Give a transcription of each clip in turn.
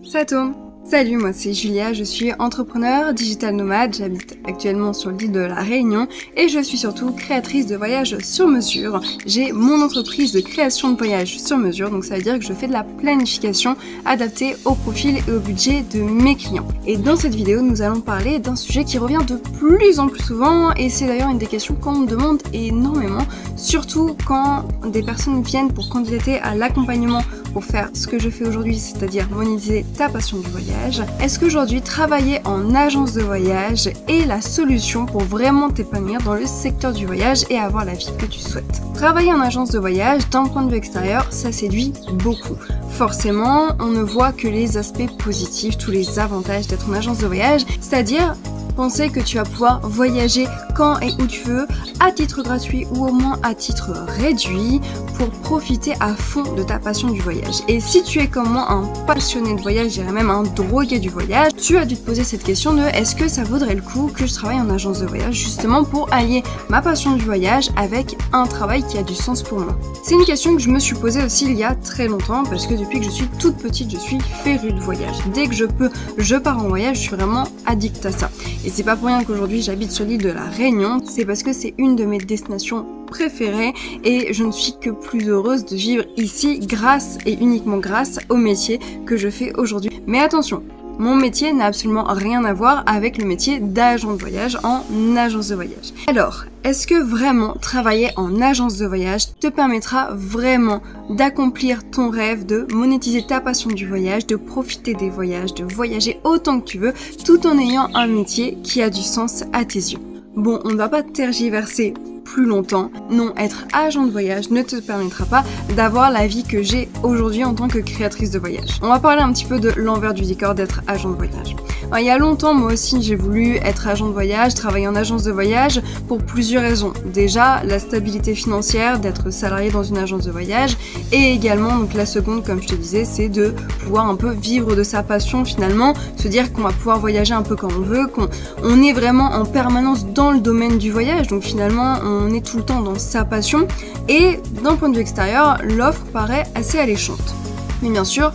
Ça tourne. Salut, moi c'est Julia, je suis entrepreneur, digital nomade, j'habite actuellement sur l'île de la Réunion et je suis surtout créatrice de voyages sur mesure. J'ai mon entreprise de création de voyages sur mesure, donc ça veut dire que je fais de la planification adaptée au profil et au budget de mes clients. Et dans cette vidéo, nous allons parler d'un sujet qui revient de plus en plus souvent et c'est d'ailleurs une des questions qu'on me demande énormément, surtout quand des personnes viennent pour candidater à l'accompagnement pour faire ce que je fais aujourd'hui, c'est-à-dire monétiser ta passion du voyage. Est-ce qu'aujourd'hui, travailler en agence de voyage est la solution pour vraiment t'épanouir dans le secteur du voyage et avoir la vie que tu souhaites? Travailler en agence de voyage, d'un point de vue extérieur, ça séduit beaucoup. Forcément, on ne voit que les aspects positifs, tous les avantages d'être en agence de voyage, c'est-à-dire penser que tu vas pouvoir voyager quand et où tu veux, à titre gratuit ou au moins à titre réduit, pour profiter à fond de ta passion du voyage. Et si tu es comme moi un passionné de voyage, je dirais même un drogué du voyage, tu as dû te poser cette question de est-ce que ça vaudrait le coup que je travaille en agence de voyage justement pour allier ma passion du voyage avec un travail qui a du sens pour moi. C'est une question que je me suis posée aussi il y a très longtemps parce que depuis que je suis toute petite, je suis férue de voyage. Dès que je peux, je pars en voyage, je suis vraiment addict à ça. Et c'est pas pour rien qu'aujourd'hui j'habite sur l'île de la Réunion, c'est parce que c'est une de mes destinations préférées et je ne suis que plus heureuse de vivre ici grâce et uniquement grâce au métier que je fais aujourd'hui. Mais attention, mon métier n'a absolument rien à voir avec le métier d'agent de voyage en agence de voyage. Alors, est-ce que vraiment travailler en agence de voyage te permettra vraiment d'accomplir ton rêve, de monétiser ta passion du voyage, de profiter des voyages, de voyager autant que tu veux, tout en ayant un métier qui a du sens à tes yeux? Bon, on ne va pas tergiverser plus longtemps. Non, être agent de voyage ne te permettra pas d'avoir la vie que j'ai aujourd'hui en tant que créatrice de voyage. On va parler un petit peu de l'envers du décor d'être agent de voyage. Alors, il y a longtemps, moi aussi, j'ai voulu être agent de voyage, travailler en agence de voyage pour plusieurs raisons. Déjà, la stabilité financière d'être salarié dans une agence de voyage et également, donc la seconde, comme je te disais, c'est de pouvoir un peu vivre de sa passion finalement, se dire qu'on va pouvoir voyager un peu quand on veut, qu'on est vraiment en permanence dans le domaine du voyage, donc finalement, on est tout le temps dans sa passion et d'un point de vue extérieur, l'offre paraît assez alléchante. Mais bien sûr,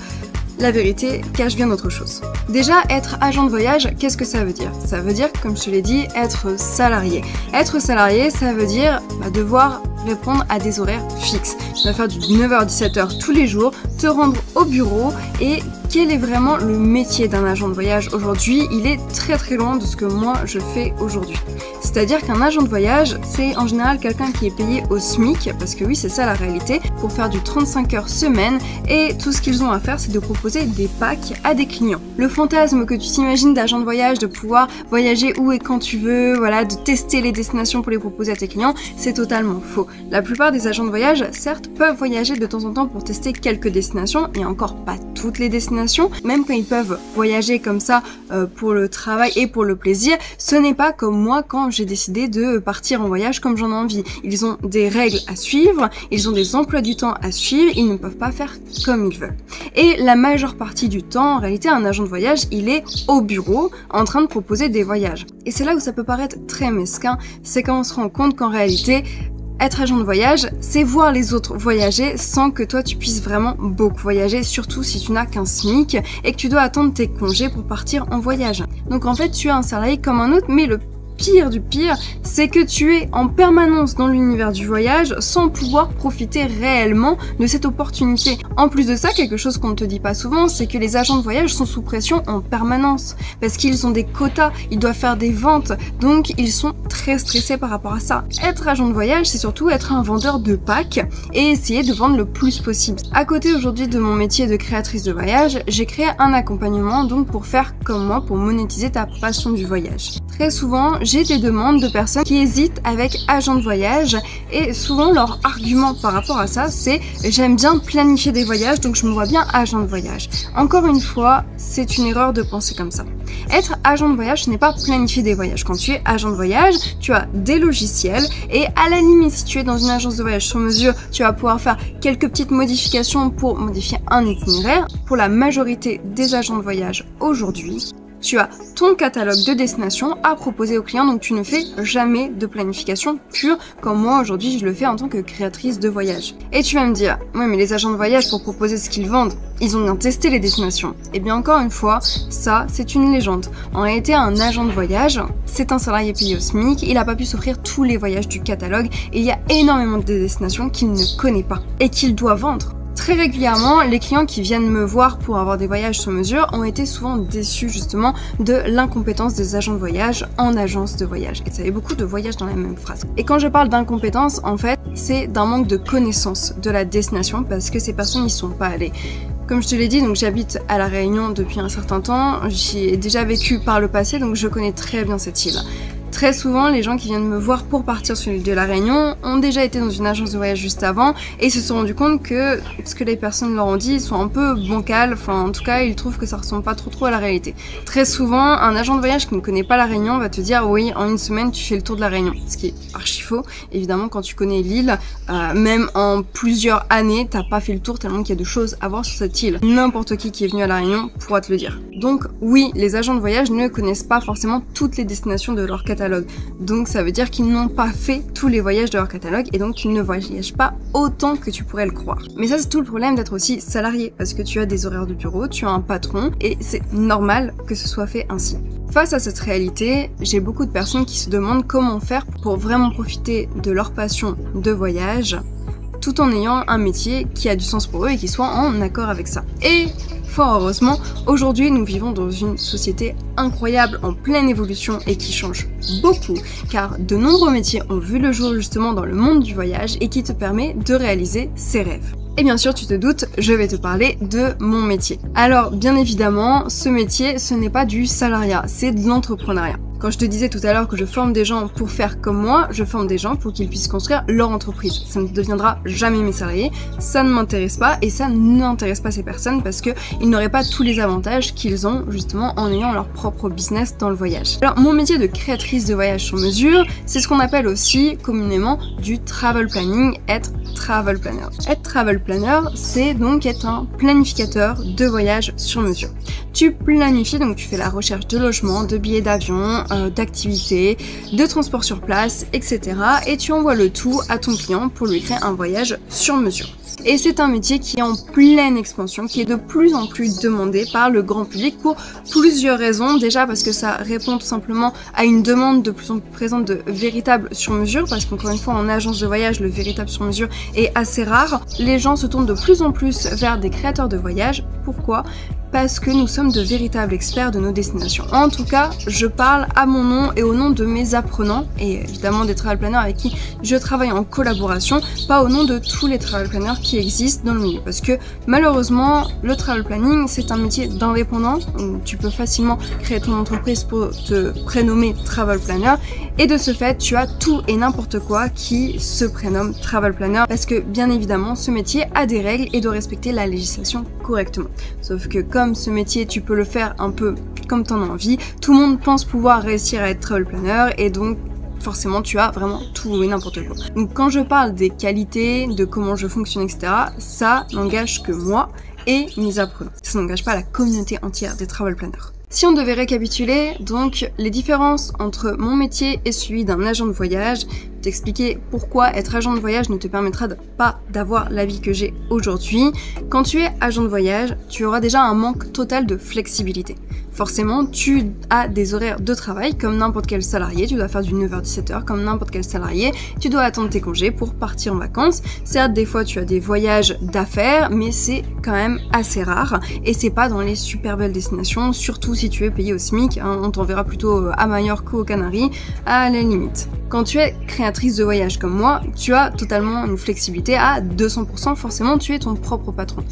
la vérité cache bien autre chose. Déjà, être agent de voyage, qu'est-ce que ça veut dire? Ça veut dire, comme je te l'ai dit, être salarié. Être salarié, ça veut dire devoir répondre à des horaires fixes. Tu vas faire du 9h à 17h tous les jours, te rendre au bureau et quel est vraiment le métier d'un agent de voyage aujourd'hui? Il est très très loin de ce que moi je fais aujourd'hui. C'est-à-dire qu'un agent de voyage, c'est en général quelqu'un qui est payé au SMIC, parce que oui, c'est ça la réalité, pour faire du 35 heures semaine, et tout ce qu'ils ont à faire, c'est de proposer des packs à des clients. Le fantasme que tu t'imagines d'agent de voyage, de pouvoir voyager où et quand tu veux, voilà, de tester les destinations pour les proposer à tes clients, c'est totalement faux. La plupart des agents de voyage, certes, peuvent voyager de temps en temps pour tester quelques destinations, et encore pas toutes les destinations, même quand ils peuvent voyager comme ça pour le travail et pour le plaisir, ce n'est pas comme moi quand j'ai décidé de partir en voyage comme j'en ai envie. Ils ont des règles à suivre, ils ont des emplois du temps à suivre, ils ne peuvent pas faire comme ils veulent. Et la majeure partie du temps, en réalité, un agent de voyage, il est au bureau en train de proposer des voyages. Et c'est là où ça peut paraître très mesquin, c'est quand on se rend compte qu'en réalité, être agent de voyage, c'est voir les autres voyager sans que toi tu puisses vraiment beaucoup voyager, surtout si tu n'as qu'un SMIC et que tu dois attendre tes congés pour partir en voyage. Donc en fait, tu es un salarié comme un autre, mais le pire du pire, c'est que tu es en permanence dans l'univers du voyage sans pouvoir profiter réellement de cette opportunité. En plus de ça, quelque chose qu'on ne te dit pas souvent, c'est que les agents de voyage sont sous pression en permanence parce qu'ils ont des quotas, ils doivent faire des ventes, donc ils sont très stressés par rapport à ça. Être agent de voyage, c'est surtout être un vendeur de packs et essayer de vendre le plus possible. À côté aujourd'hui de mon métier de créatrice de voyage, j'ai créé un accompagnement donc pour faire comme moi, pour monétiser ta passion du voyage. Très souvent, j'ai des demandes de personnes qui hésitent avec agent de voyage et souvent leur argument par rapport à ça, c'est j'aime bien planifier des voyages donc je me vois bien agent de voyage. Encore une fois, c'est une erreur de penser comme ça. Être agent de voyage, ce n'est pas planifier des voyages. Quand tu es agent de voyage, tu as des logiciels et à la limite, si tu es dans une agence de voyage sur mesure, tu vas pouvoir faire quelques petites modifications pour modifier un itinéraire. Pour la majorité des agents de voyage aujourd'hui, tu as ton catalogue de destination à proposer aux clients, donc tu ne fais jamais de planification pure comme moi aujourd'hui je le fais en tant que créatrice de voyage. Et tu vas me dire, ouais mais les agents de voyage pour proposer ce qu'ils vendent, ils ont bien testé les destinations. Et bien encore une fois, ça c'est une légende. En réalité un agent de voyage, c'est un salarié payé au SMIC, il n'a pas pu s'offrir tous les voyages du catalogue et il y a énormément de destinations qu'il ne connaît pas et qu'il doit vendre. Très régulièrement, les clients qui viennent me voir pour avoir des voyages sur mesure ont été souvent déçus justement de l'incompétence des agents de voyage en agence de voyage. Et ça avait beaucoup de voyages dans la même phrase. Et quand je parle d'incompétence, en fait, c'est d'un manque de connaissance de la destination parce que ces personnes n'y sont pas allées. Comme je te l'ai dit, donc j'habite à La Réunion depuis un certain temps, j'y ai déjà vécu par le passé, donc je connais très bien cette île. Très souvent, les gens qui viennent me voir pour partir sur l'île de La Réunion ont déjà été dans une agence de voyage juste avant et se sont rendus compte que ce que les personnes leur ont dit sont un peu bancales, enfin en tout cas ils trouvent que ça ressemble pas trop à la réalité. Très souvent, un agent de voyage qui ne connaît pas La Réunion va te dire oui, en une semaine tu fais le tour de La Réunion, ce qui est archi faux. Évidemment quand tu connais l'île, même en plusieurs années, t'as pas fait le tour tellement qu'il y a de choses à voir sur cette île. N'importe qui est venu à La Réunion pourra te le dire. Donc oui, les agents de voyage ne connaissent pas forcément toutes les destinations de leur catalogue. Donc ça veut dire qu'ils n'ont pas fait tous les voyages de leur catalogue et donc ils ne voyagent pas autant que tu pourrais le croire. Mais ça c'est tout le problème d'être aussi salarié parce que tu as des horaires de bureau, tu as un patron et c'est normal que ce soit fait ainsi. Face à cette réalité, j'ai beaucoup de personnes qui se demandent comment faire pour vraiment profiter de leur passion de voyage tout en ayant un métier qui a du sens pour eux et qui soit en accord avec ça. Et fort heureusement, aujourd'hui nous vivons dans une société incroyable en pleine évolution et qui change beaucoup car de nombreux métiers ont vu le jour justement dans le monde du voyage et qui te permet de réaliser ses rêves. Et bien sûr, tu te doutes, je vais te parler de mon métier. Alors, bien évidemment, ce métier, ce n'est pas du salariat, c'est de l'entrepreneuriat. Quand je te disais tout à l'heure que je forme des gens pour faire comme moi, je forme des gens pour qu'ils puissent construire leur entreprise. Ça ne deviendra jamais mes salariés, ça ne m'intéresse pas et ça n'intéresse pas ces personnes parce qu'ils n'auraient pas tous les avantages qu'ils ont justement en ayant leur propre business dans le voyage. Alors mon métier de créatrice de voyage sur mesure, c'est ce qu'on appelle aussi communément du travel planning, être travel planner. Être travel planner, c'est donc être un planificateur de voyage sur mesure. Tu planifies, donc tu fais la recherche de logement, de billets d'avion, d'activités, de transport sur place, etc. Et tu envoies le tout à ton client pour lui créer un voyage sur mesure. Et c'est un métier qui est en pleine expansion, qui est de plus en plus demandé par le grand public pour plusieurs raisons. Déjà parce que ça répond tout simplement à une demande de plus en plus présente de véritable sur-mesure, parce qu'encore une fois en agence de voyage, le véritable sur-mesure est assez rare. Les gens se tournent de plus en plus vers des créateurs de voyage. Pourquoi ? Parce que nous sommes de véritables experts de nos destinations. En tout cas, je parle à mon nom et au nom de mes apprenants, et évidemment des travel planners avec qui je travaille en collaboration, pas au nom de tous les travel planners qui existent dans le milieu. Parce que malheureusement, le travel planning, c'est un métier d'indépendant, tu peux facilement créer ton entreprise pour te prénommer travel planner, et de ce fait, tu as tout et n'importe quoi qui se prénomme travel planner, parce que bien évidemment, ce métier a des règles et doit respecter la législation correctement. Sauf que comme ce métier, tu peux le faire un peu comme t'en as envie, tout le monde pense pouvoir réussir à être travel planner et donc forcément tu as vraiment tout et n'importe quoi. Donc quand je parle des qualités, de comment je fonctionne, etc., ça n'engage que moi et mes apprenants. Ça n'engage pas la communauté entière des travel planners. Si on devait récapituler, donc, les différences entre mon métier et celui d'un agent de voyage, t'expliquer pourquoi être agent de voyage ne te permettra pas d'avoir la vie que j'ai aujourd'hui. Quand tu es agent de voyage, tu auras déjà un manque total de flexibilité. Forcément, tu as des horaires de travail comme n'importe quel salarié, tu dois faire du 9h-17h comme n'importe quel salarié, tu dois attendre tes congés pour partir en vacances. Certes, des fois tu as des voyages d'affaires, mais c'est quand même assez rare et c'est pas dans les super belles destinations, surtout si tu es payé au SMIC, hein, on t'enverra plutôt à Majorque ou aux Canaries, à la limite. Quand tu es créatrice de voyage comme moi, tu as totalement une flexibilité à 200%, forcément tu es ton propre patron.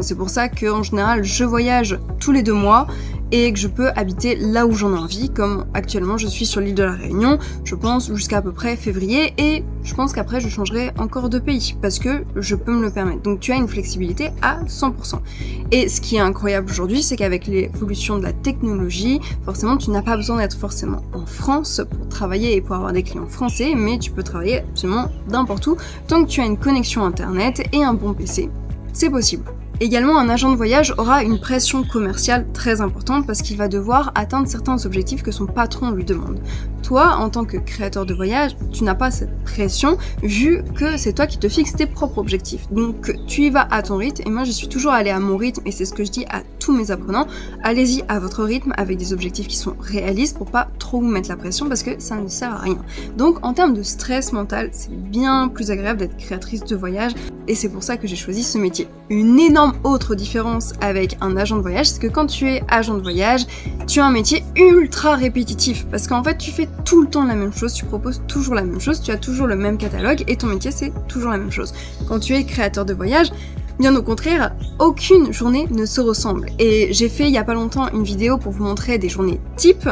C'est pour ça qu'en général je voyage tous les 2 mois et que je peux habiter là où j'en ai envie, comme actuellement je suis sur l'île de la Réunion, je pense jusqu'à à peu près février, et je pense qu'après je changerai encore de pays, parce que je peux me le permettre. Donc tu as une flexibilité à 100%. Et ce qui est incroyable aujourd'hui, c'est qu'avec l'évolution de la technologie, forcément tu n'as pas besoin d'être forcément en France pour travailler et pour avoir des clients français, mais tu peux travailler absolument n'importe où, tant que tu as une connexion internet et un bon PC. C'est possible. Également, un agent de voyage aura une pression commerciale très importante parce qu'il va devoir atteindre certains objectifs que son patron lui demande. Toi, en tant que créateur de voyage, tu n'as pas cette pression vu que c'est toi qui te fixes tes propres objectifs. Donc tu y vas à ton rythme et moi je suis toujours allée à mon rythme et c'est ce que je dis à tous mes apprenants. Allez-y à votre rythme avec des objectifs qui sont réalistes pour pas trop vous mettre la pression parce que ça ne sert à rien. Donc en termes de stress mental, c'est bien plus agréable d'être créatrice de voyage et c'est pour ça que j'ai choisi ce métier. Une énorme autre différence avec un agent de voyage, c'est que quand tu es agent de voyage, tu as un métier ultra répétitif parce qu'en fait tu fais tout le temps la même chose, tu proposes toujours la même chose, tu as toujours le même catalogue et ton métier c'est toujours la même chose. Quand tu es créateur de voyage, bien au contraire, aucune journée ne se ressemble. Et j'ai fait il y a pas longtemps une vidéo pour vous montrer des journées types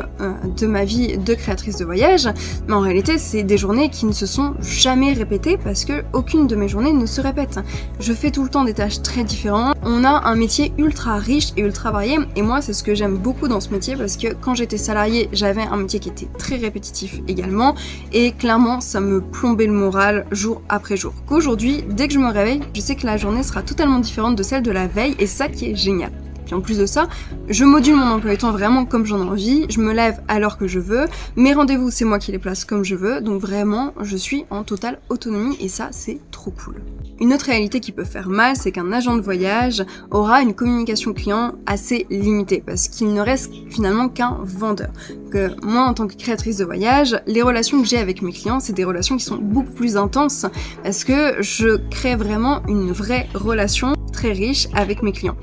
de ma vie de créatrice de voyage, mais en réalité c'est des journées qui ne se sont jamais répétées parce que aucune de mes journées ne se répète. Je fais tout le temps des tâches très différentes, on a un métier ultra riche et ultra varié et moi c'est ce que j'aime beaucoup dans ce métier parce que quand j'étais salariée j'avais un métier qui était très répétitif également et clairement ça me plombait le moral jour après jour. Qu'aujourd'hui, dès que je me réveille, je sais que la journée sera totalement différente de celle de la veille et c'est ça qui est génial. Puis en plus de ça, je module mon emploi du temps vraiment comme j'en ai envie, je me lève à l'heure que je veux, mes rendez-vous c'est moi qui les place comme je veux, donc vraiment je suis en totale autonomie et ça c'est trop cool. Une autre réalité qui peut faire mal, c'est qu'un agent de voyage aura une communication client assez limitée parce qu'il ne reste finalement qu'un vendeur. Que moi en tant que créatrice de voyage, les relations que j'ai avec mes clients, c'est des relations qui sont beaucoup plus intenses parce que je crée vraiment une vraie relation très riche avec mes clients.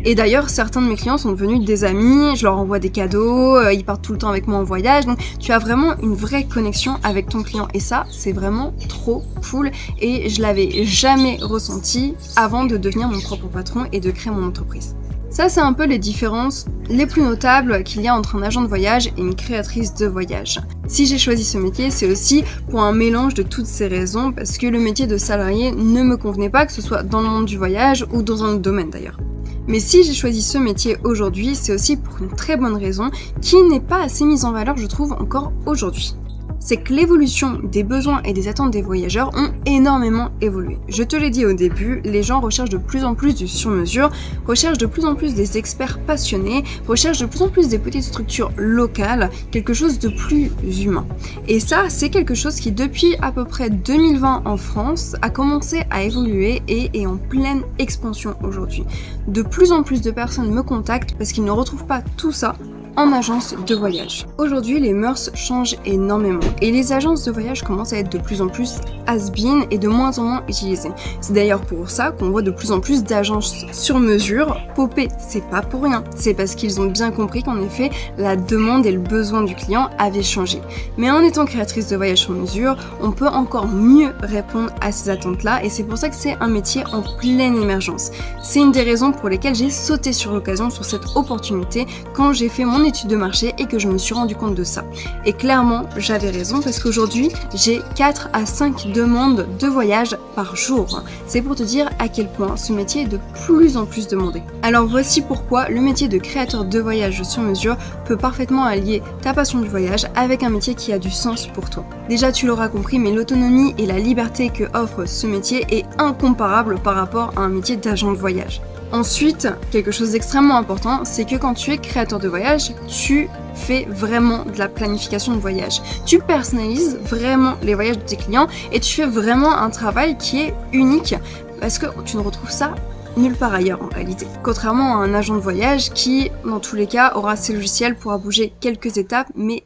Et d'ailleurs, certains de mes clients sont devenus des amis, je leur envoie des cadeaux, ils partent tout le temps avec moi en voyage, donc tu as vraiment une vraie connexion avec ton client et ça, c'est vraiment trop cool et je l'avais jamais ressenti avant de devenir mon propre patron et de créer mon entreprise. Ça, c'est un peu les différences les plus notables qu'il y a entre un agent de voyage et une créatrice de voyage. Si j'ai choisi ce métier, c'est aussi pour un mélange de toutes ces raisons, parce que le métier de salarié ne me convenait pas, que ce soit dans le monde du voyage ou dans un autre domaine d'ailleurs. Mais si j'ai choisi ce métier aujourd'hui, c'est aussi pour une très bonne raison, qui n'est pas assez mise en valeur, je trouve, encore aujourd'hui. C'est que l'évolution des besoins et des attentes des voyageurs ont énormément évolué. Je te l'ai dit au début, les gens recherchent de plus en plus du sur-mesure, recherchent de plus en plus des experts passionnés, recherchent de plus en plus des petites structures locales, quelque chose de plus humain. Et ça, c'est quelque chose qui depuis à peu près 2020 en France a commencé à évoluer et est en pleine expansion aujourd'hui. De plus en plus de personnes me contactent parce qu'ils ne retrouvent pas tout ça en agence de voyage. Aujourd'hui, les mœurs changent énormément et les agences de voyage commencent à être de plus en plus has-been et de moins en moins utilisées. C'est d'ailleurs pour ça qu'on voit de plus en plus d'agences sur mesure popper. C'est pas pour rien, c'est parce qu'ils ont bien compris qu'en effet, la demande et le besoin du client avaient changé. Mais en étant créatrice de voyage sur mesure, on peut encore mieux répondre à ces attentes-là et c'est pour ça que c'est un métier en pleine émergence. C'est une des raisons pour lesquelles j'ai sauté sur l'occasion, sur cette opportunité, quand j'ai fait mon étude de marché et que je me suis rendu compte de ça. Et clairement, j'avais raison parce qu'aujourd'hui, j'ai 4 à 5 demandes de voyage par jour. C'est pour te dire à quel point ce métier est de plus en plus demandé. Alors voici pourquoi le métier de créateur de voyage sur mesure peut parfaitement allier ta passion du voyage avec un métier qui a du sens pour toi. Déjà, tu l'auras compris, mais l'autonomie et la liberté que offre ce métier est incomparable par rapport à un métier d'agent de voyage. Ensuite, quelque chose d'extrêmement important, c'est que quand tu es créateur de voyage, tu fais vraiment de la planification de voyage. Tu personnalises vraiment les voyages de tes clients et tu fais vraiment un travail qui est unique parce que tu ne retrouves ça nulle part ailleurs en réalité. Contrairement à un agent de voyage qui, dans tous les cas, aura ses logiciels, pourra bouger quelques étapes, mais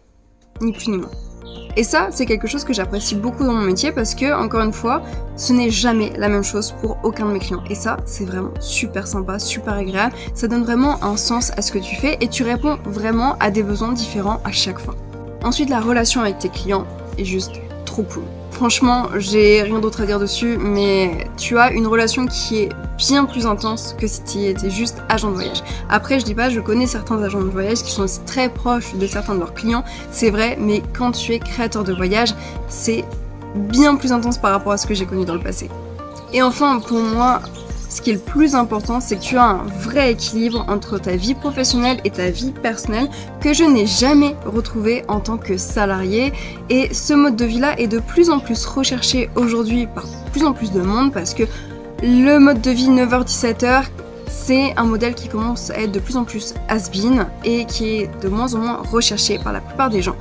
ni plus ni moins. Et ça, c'est quelque chose que j'apprécie beaucoup dans mon métier parce que, encore une fois, ce n'est jamais la même chose pour aucun de mes clients. Et ça, c'est vraiment super sympa, super agréable. Ça donne vraiment un sens à ce que tu fais et tu réponds vraiment à des besoins différents à chaque fois. Ensuite, la relation avec tes clients est juste trop cool. Franchement, j'ai rien d'autre à dire dessus, mais tu as une relation qui est bien plus intense que si tu étais juste agent de voyage. Après, je dis pas, je connais certains agents de voyage qui sont aussi très proches de certains de leurs clients, c'est vrai, mais quand tu es créateur de voyage, c'est bien plus intense par rapport à ce que j'ai connu dans le passé. Et enfin, pour moi, ce qui est le plus important, c'est que tu as un vrai équilibre entre ta vie professionnelle et ta vie personnelle que je n'ai jamais retrouvé en tant que salarié. Et ce mode de vie-là est de plus en plus recherché aujourd'hui par plus en plus de monde parce que le mode de vie 9h-17h, c'est un modèle qui commence à être de plus en plus has-been et qui est de moins en moins recherché par la plupart des gens.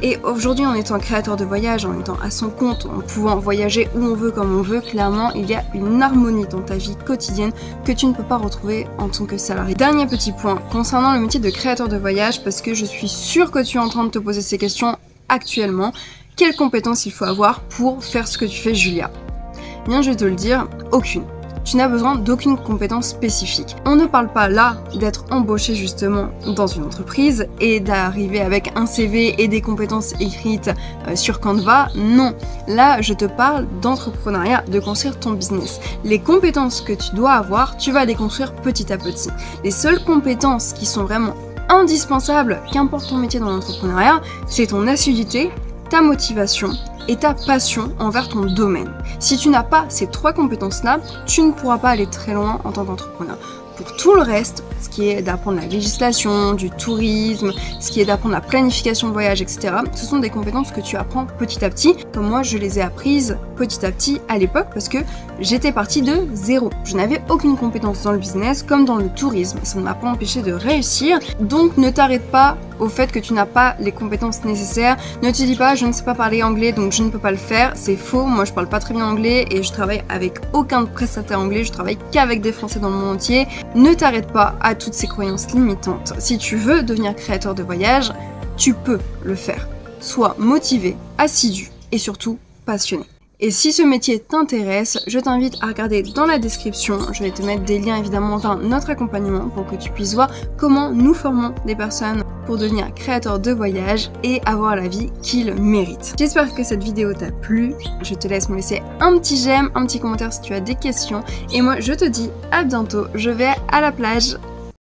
Et aujourd'hui, en étant créateur de voyage, en étant à son compte, en pouvant voyager où on veut, comme on veut, clairement, il y a une harmonie dans ta vie quotidienne que tu ne peux pas retrouver en tant que salarié. Dernier petit point concernant le métier de créateur de voyage, parce que je suis sûre que tu es en train de te poser ces questions actuellement. Quelles compétences il faut avoir pour faire ce que tu fais, Julia? Bien, je vais te le dire, aucune. Tu n'as besoin d'aucune compétence spécifique. On ne parle pas là d'être embauché justement dans une entreprise et d'arriver avec un CV et des compétences écrites sur Canva. Non, là je te parle d'entrepreneuriat, de construire ton business. Les compétences que tu dois avoir, tu vas les construire petit à petit. Les seules compétences qui sont vraiment indispensables, qu'importe ton métier dans l'entrepreneuriat, c'est ton assiduité, ta motivation et ta passion envers ton domaine. Si tu n'as pas ces 3 compétences-là, tu ne pourras pas aller très loin en tant qu'entrepreneur. Pour tout le reste, ce qui est d'apprendre la législation, du tourisme, ce qui est d'apprendre la planification de voyage, etc., ce sont des compétences que tu apprends petit à petit, comme moi je les ai apprises petit à petit à l'époque parce que j'étais partie de zéro. Je n'avais aucune compétence dans le business comme dans le tourisme. Ça ne m'a pas empêché de réussir. Donc ne t'arrête pas au fait que tu n'as pas les compétences nécessaires. Ne te dis pas je ne sais pas parler anglais donc je ne peux pas le faire. C'est faux. Moi je parle pas très bien anglais et je travaille avec aucun prestataire anglais. Je travaille qu'avec des Français dans le monde entier. Ne t'arrête pas à toutes ces croyances limitantes. Si tu veux devenir créateur de voyage, tu peux le faire. Sois motivé, assidu et surtout passionné. Et si ce métier t'intéresse, je t'invite à regarder dans la description, je vais te mettre des liens évidemment vers notre accompagnement pour que tu puisses voir comment nous formons des personnes pour devenir créateur de voyage et avoir la vie qu'ils méritent. J'espère que cette vidéo t'a plu, je te laisse me laisser un petit j'aime, un petit commentaire si tu as des questions et moi je te dis à bientôt, je vais à la plage.